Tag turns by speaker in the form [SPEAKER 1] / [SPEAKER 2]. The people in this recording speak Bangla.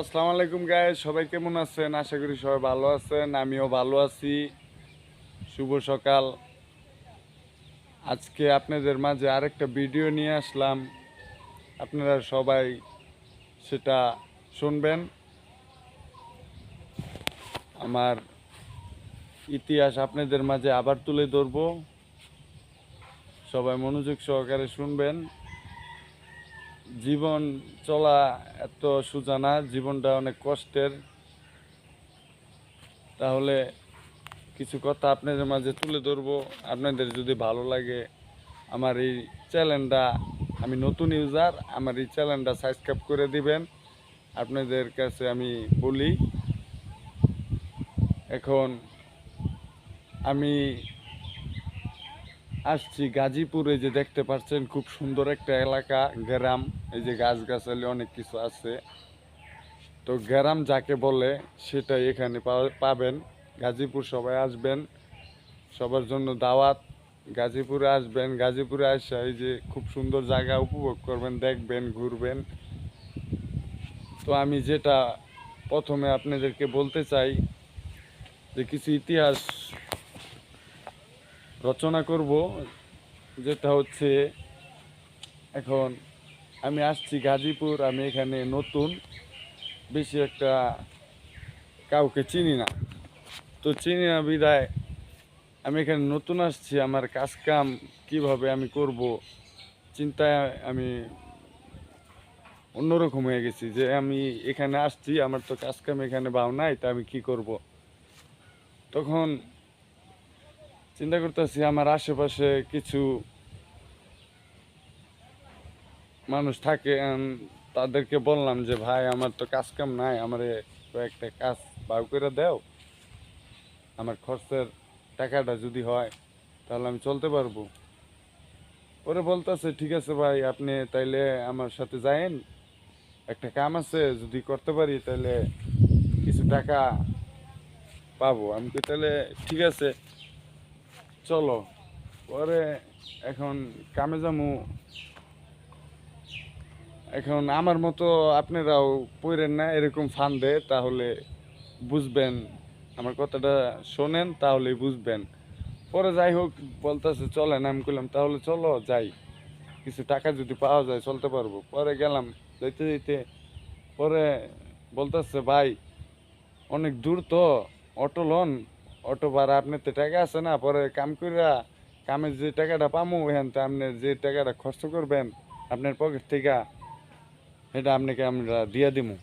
[SPEAKER 1] আসসালামু আলাইকুম গাইস, সবাই কেমন আছেন? আশা করি সবাই ভালো আছেন। আমিও ভালো আছি। শুভ সকাল। আজকে আপনাদের মাঝে আরেকটা ভিডিও নিয়ে আসলাম। আপনারা সবাই সেটা শুনবেন। আমার ইতিহাস আপনাদের মাঝে আবার তুলে ধরবো। সবাই মনোযোগ সহকারে শুনবেন। জীবন চলা এত সোজা না, জীবনটা অনেক কষ্টের। তাহলে কিছু কথা আপনাদের মাঝে তুলে ধরবো। আপনাদের যদি ভালো লাগে, আমার এই চ্যানেলটা, আমি নতুন ইউজার, আমার এই চ্যানেলটা সাবস্ক্রাইব করে দিবেন। আপনাদের কাছে আমি বলি, এখন আমি আসছি গাজীপুরে, যে দেখতে পাচ্ছেন খুব সুন্দর একটা এলাকা, গ্রাম। এই যে গাছগাছালি অনেক কিছু আছে, তো গ্রাম যাকে বলে সেটাই এখানে পাবেন। গাজীপুর সবাই আসবেন, সবার জন্য দাওয়াত। গাজীপুরে আসবেন, গাজীপুরে আসা এই যে খুব সুন্দর জায়গা উপভোগ করবেন, দেখবেন, ঘুরবেন। তো আমি যেটা প্রথমে আপনাদেরকে বলতে চাই, যে কিছু ইতিহাস রচনা করব, যেটা হচ্ছে, এখন আমি আসছি গাজীপুর, আমি এখানে নতুন, বেশি একটা কাউকে চিনি না। তো চিনি না বিদায় আমি এখানে নতুন আসছি, আমার কাজ কাম কীভাবে আমি করব চিন্তায় আমি অন্যরকম হয়ে গেছি। যে আমি এখানে আসছি, আমার তো কাজ কাম এখানে বাও নাই, তা আমি কি করব। তখন চিন্তা করতেছি, আমার আশেপাশে কিছু মানুষ থাকে, তাদেরকে বললাম যে ভাই, আমার তো কাজ কাম নাই, আমার কয়েকটা কাজ বাউ করে দাও, আমার খরচের টাকাটা যদি হয় তাহলে আমি চলতে পারবো। ওরে বলতেছে, ঠিক আছে ভাই, আপনি তাইলে আমার সাথে যায়েন, একটা কাম আছে, যদি করতে পারি তাহলে কিছু টাকা পাবো। আমি কি, তাহলে ঠিক আছে, চলো। পরে এখন কামে যামু। এখন আমার মতো আপনারাও পড়েন না এরকম ফান্দে, তাহলে বুঝবেন। আমার কথাটা শোনেন, তাহলেই বুঝবেন। পরে যাই হোক, বলতেছে চলেন। আমি করলাম তাহলে চলো যাই, কিছু টাকা যদি পাওয়া যায় চলতে পারবো। পরে গেলাম, যাইতে যাইতে পরে বলতেছে, ভাই অনেক দূর তো, অটো লোন, অটো ভাড়া আপনার তো টাকা আছে না, পরে কাম কইরা কামের যে টাকাটা পামু, এখান তো আপনার যে টাকাটা খরচ করবেন আপনার পকেট থেকে, এটা আপনাকে আমরা দিয়া দিমু।